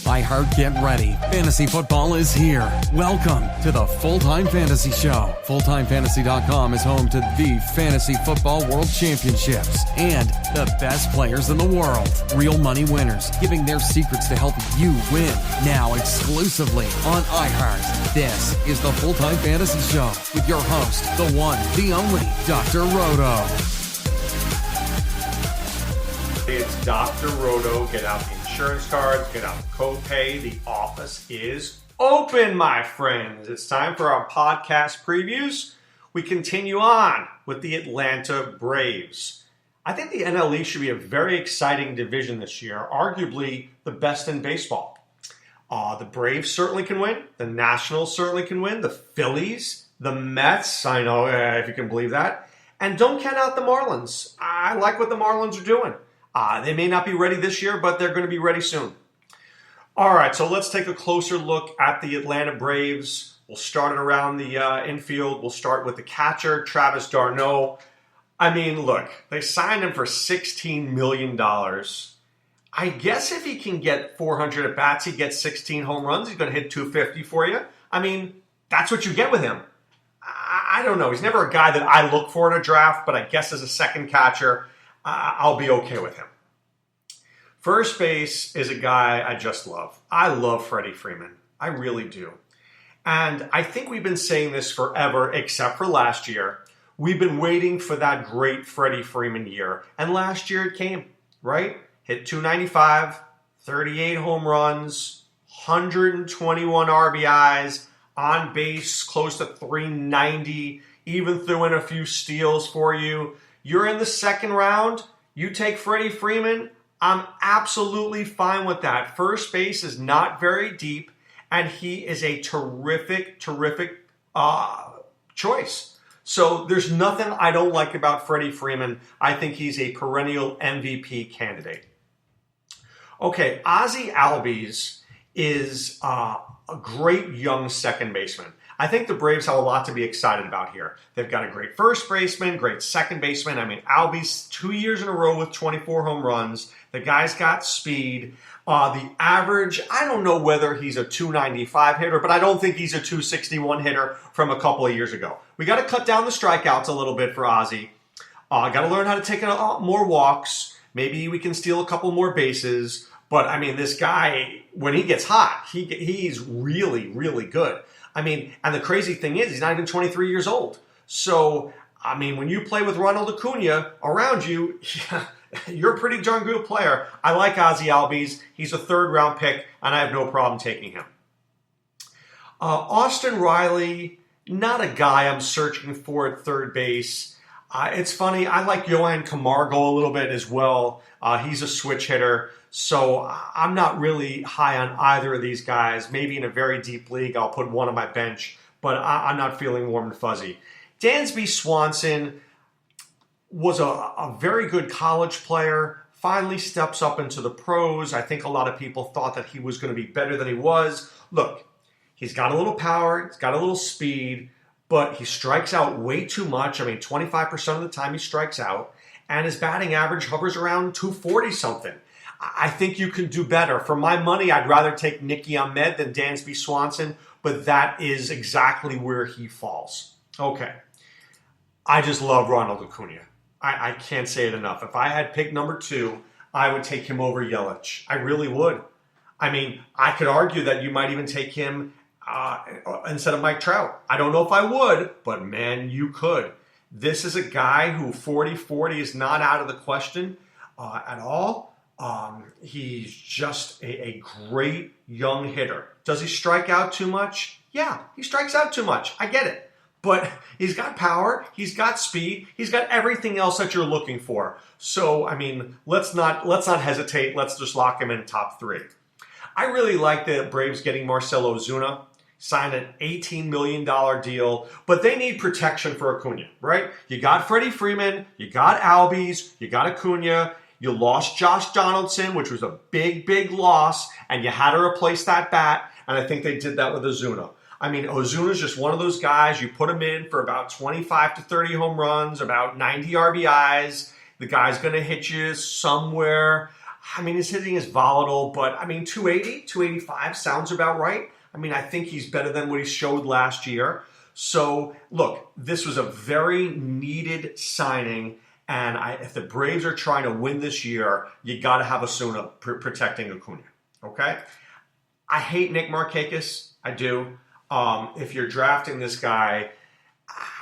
iHeart, get ready. Fantasy football is here. Welcome to the Full-Time Fantasy Show. FullTimeFantasy.com is home to the Fantasy Football World Championships and the best players in the world. Real money winners giving their secrets to help you win. Now exclusively on iHeart. This is the Full-Time Fantasy Show with your host, the one, the only, Dr. Roto. It's Dr. Roto. Get out the insurance cards, get out the copay. The office is open, my friends. It's time for our podcast previews. We continue on with the Atlanta Braves. I think the NL East should be a very exciting division this year, arguably the best in baseball. The Braves certainly can win. The Nationals certainly can win. The Phillies, the Mets, I know if you can believe that. And don't count out the Marlins. I like what the Marlins are doing. They may not be ready this year, but they're going to be ready soon. All right, so let's take a closer look at the Atlanta Braves. We'll start it around the infield. We'll start with the catcher, Travis d'Arnaud. I mean, look, they signed him for $16 million. I guess if he can get 400 at-bats, he gets 16 home runs. He's going to hit 250 for you. I mean, that's what you get with him. I don't know. He's never a guy that I look for in a draft, but I guess as a second catcher, I'll be okay with him. First base is a guy I just love. I love Freddie Freeman. I really do. And I think we've been saying this forever, except for last year. We've been waiting for that great Freddie Freeman year. And last year it came, right? Hit 295, 38 home runs, 121 RBIs, on base close to 390, even threw in a few steals for you. You're in the second round, you take Freddie Freeman, I'm absolutely fine with that. First base is not very deep, and he is a terrific choice. So there's nothing I don't like about Freddie Freeman. I think he's a perennial MVP candidate. Okay, Ozzie Albies is a great young second baseman. I think the Braves have a lot to be excited about here. They've got a great first baseman, great second baseman. I mean, Albies 2 years in a row with 24 home runs. The guy's got speed. The average, I don't know whether he's a 295 hitter, but I don't think he's a 261 hitter from a couple of years ago. We got to cut down the strikeouts a little bit for Ozzie. Got to learn how to take more walks. Maybe we can steal a couple more bases. But, I mean, this guy, when he gets hot, he's really, really good. I mean, and the crazy thing is, he's not even 23 years old. So, I mean, when you play with Ronald Acuna around you, you're a pretty darn good player. I like Ozzie Albies. He's a third-round pick, and I have no problem taking him. Austin Riley, not a guy I'm searching for at third base. It's funny, I like Yohan Camargo a little bit as well. He's a switch hitter. So I'm not really high on either of these guys. Maybe in a very deep league, I'll put one on my bench, but I'm not feeling warm and fuzzy. Dansby Swanson was a very good college player, finally steps up into the pros. I think a lot of people thought that he was going to be better than he was. Look, he's got a little power, he's got a little speed, but he strikes out way too much. I mean, 25% of the time he strikes out, and his batting average hovers around 240 something. I think you can do better. For my money, I'd rather take Nicky Ahmed than Dansby Swanson, but that is exactly where he falls. Okay. I just love Ronald Acuna. I can't say it enough. If I had pick number 2, I would take him over Yelich. I really would. I mean, I could argue that you might even take him instead of Mike Trout. I don't know if I would, but man, you could. This is a guy who 40-40 is not out of the question at all. He's just a great young hitter. Does he strike out too much? Yeah, he strikes out too much. I get it. But he's got power, he's got speed, he's got everything else that you're looking for. So, I mean, let's not hesitate. Let's just lock him in top 3. I really like the Braves getting Marcell Ozuna. Signed an $18 million deal, but they need protection for Acuna, right? You got Freddie Freeman, you got Albies, you got Acuna, you lost Josh Donaldson, which was a big loss, and you had to replace that bat, and I think they did that with Ozuna. I mean, Ozuna's just one of those guys, you put him in for about 25 to 30 home runs, about 90 RBIs, the guy's going to hit you somewhere. I mean, his hitting is volatile, but I mean, 280, 285 sounds about right. I mean, I think he's better than what he showed last year. So, look, this was a very needed signing, and if the Braves are trying to win this year, you got to have Acuna protecting Acuna, okay? I hate Nick Markakis. I do. If you're drafting this guy,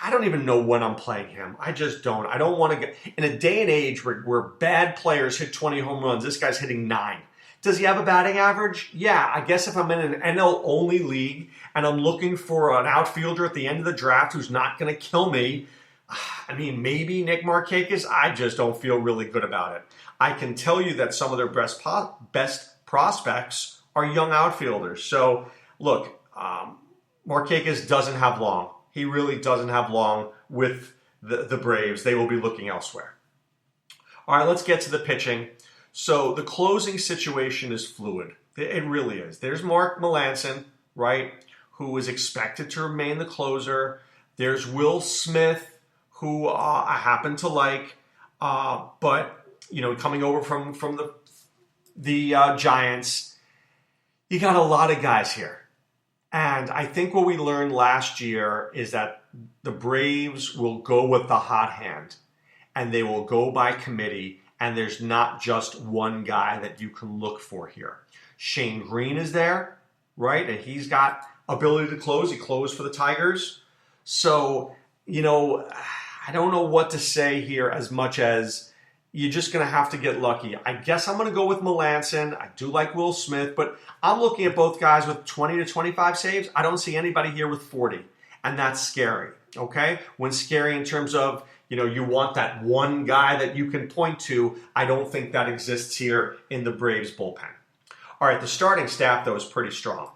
I don't even know when I'm playing him. I just don't. I don't want to get... In a day and age where bad players hit 20 home runs, this guy's hitting 9. Does he have a batting average? Yeah, I guess if I'm in an NL-only league and I'm looking for an outfielder at the end of the draft who's not going to kill me, I mean, maybe Nick Markakis. I just don't feel really good about it. I can tell you that some of their best prospects are young outfielders. So, look, Markakis doesn't have long. He really doesn't have long with the Braves. They will be looking elsewhere. All right, let's get to the pitching. So the closing situation is fluid. It really is. There's Mark Melancon, right, who is expected to remain the closer. There's Will Smith, who I happen to like, but coming over from the Giants, you got a lot of guys here. And I think what we learned last year is that the Braves will go with the hot hand, and they will go by committee, and there's not just one guy that you can look for here. Shane Green is there, right? And he's got ability to close. He closed for the Tigers. So, I don't know what to say here as much as you're just going to have to get lucky. I guess I'm going to go with Melancon. I do like Will Smith, but I'm looking at both guys with 20 to 25 saves. I don't see anybody here with 40, and that's scary, okay? When scary in terms of, you want that one guy that you can point to, I don't think that exists here in the Braves bullpen. All right, the starting staff, though, is pretty strong.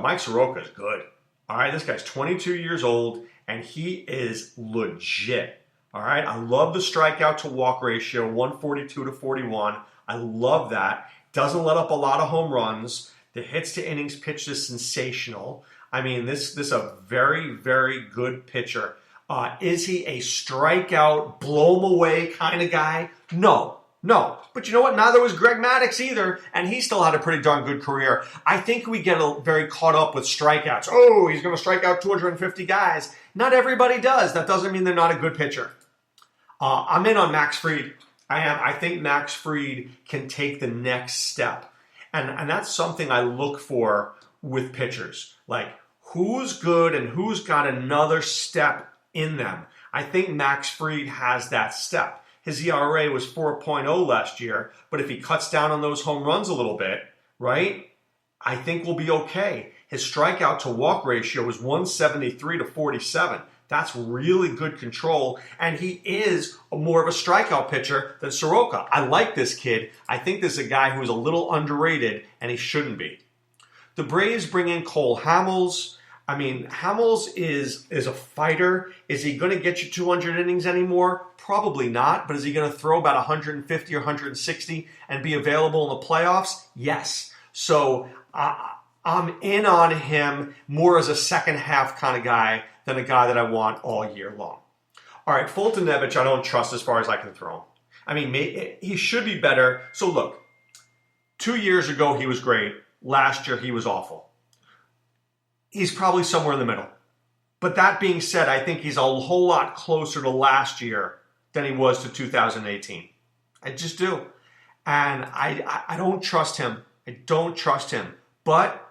Mike Soroka is good. All right, this guy's 22 years old, and he is legit. All right, I love the strikeout to walk ratio, 142 to 41. I love that. Doesn't let up a lot of home runs. The hits to innings pitched is sensational. I mean, this is a very, very good pitcher. Is he a strikeout, blow him away kind of guy? No. But you know what? Neither was Greg Maddux either, and he still had a pretty darn good career. I think we get very caught up with strikeouts. Oh, he's going to strike out 250 guys. Not everybody does. That doesn't mean they're not a good pitcher. I'm in on Max Fried. I am. I think Max Fried can take the next step. And that's something I look for with pitchers. Like, who's good and who's got another step in them. I think Max Fried has that step. His ERA was 4.0 last year, but if he cuts down on those home runs a little bit, right, I think we'll be okay. His strikeout to walk ratio was 173 to 47. That's really good control, and he is more of a strikeout pitcher than Soroka. I like this kid. I think this is a guy who's a little underrated, and he shouldn't be. The Braves bring in Cole Hamels. I mean, Hamels is a fighter. Is he going to get you 200 innings anymore? Probably not, but is he going to throw about 150 or 160 and be available in the playoffs? Yes. So I'm in on him more as a second half kind of guy than a guy that I want all year long. All right, Fulton Nevich, I don't trust as far as I can throw him. I mean, he should be better. So look, 2 years ago he was great. Last year he was awful. He's probably somewhere in the middle. But that being said, I think he's a whole lot closer to last year than he was to 2018. I just do. And I don't trust him. I don't trust him. But,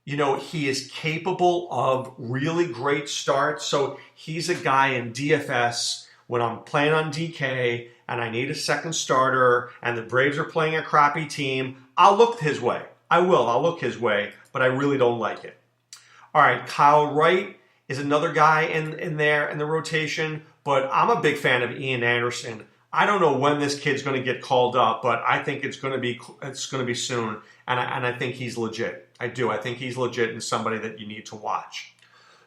he is capable of really great starts. So he's a guy in DFS when I'm playing on DK and I need a second starter and the Braves are playing a crappy team. I'll look his way. I will. I'll look his way. But I really don't like it. All right, Kyle Wright is another guy in there in the rotation, but I'm a big fan of Ian Anderson. I don't know when this kid's going to get called up, but I think it's going to be soon, and I think he's legit. I do. I think he's legit and somebody that you need to watch.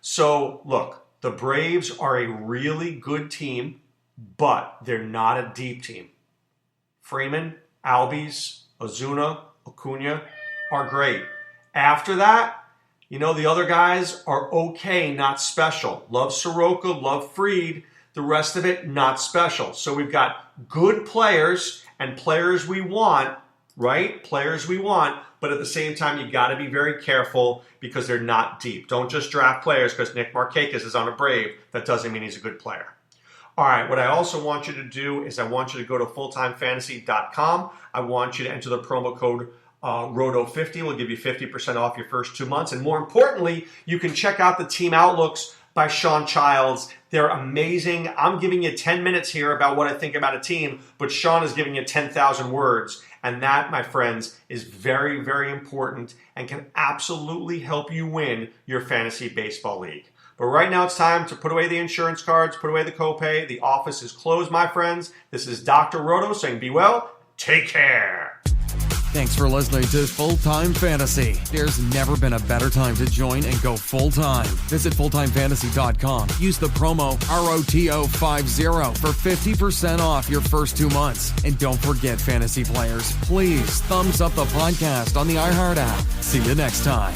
So look, the Braves are a really good team, but they're not a deep team. Freeman, Albies, Ozuna, Acuna are great. After that, the other guys are okay, not special. Love Soroka, love Fried. The rest of it, not special. So we've got good players and players we want, right? Players we want, but at the same time, you got to be very careful because they're not deep. Don't just draft players because Nick Markakis is on a Brave. That doesn't mean he's a good player. All right, what I also want you to do is I want you to go to fulltimefantasy.com. I want you to enter the promo code Roto50. We'll give you 50% off your first 2 months. And more importantly, you can check out the team outlooks by Sean Childs. They're amazing. I'm giving you 10 minutes here about what I think about a team, but Sean is giving you 10,000 words. And that, my friends, is very, very important and can absolutely help you win your fantasy baseball league. But right now it's time to put away the insurance cards, put away the copay. The office is closed, my friends. This is Dr. Roto saying be well, take care. Thanks for listening to Full Time Fantasy. There's never been a better time to join and go full time. Visit fulltimefantasy.com. Use the promo ROTO50 for 50% off your first 2 months. And don't forget, fantasy players, please thumbs up the podcast on the iHeart app. See you next time.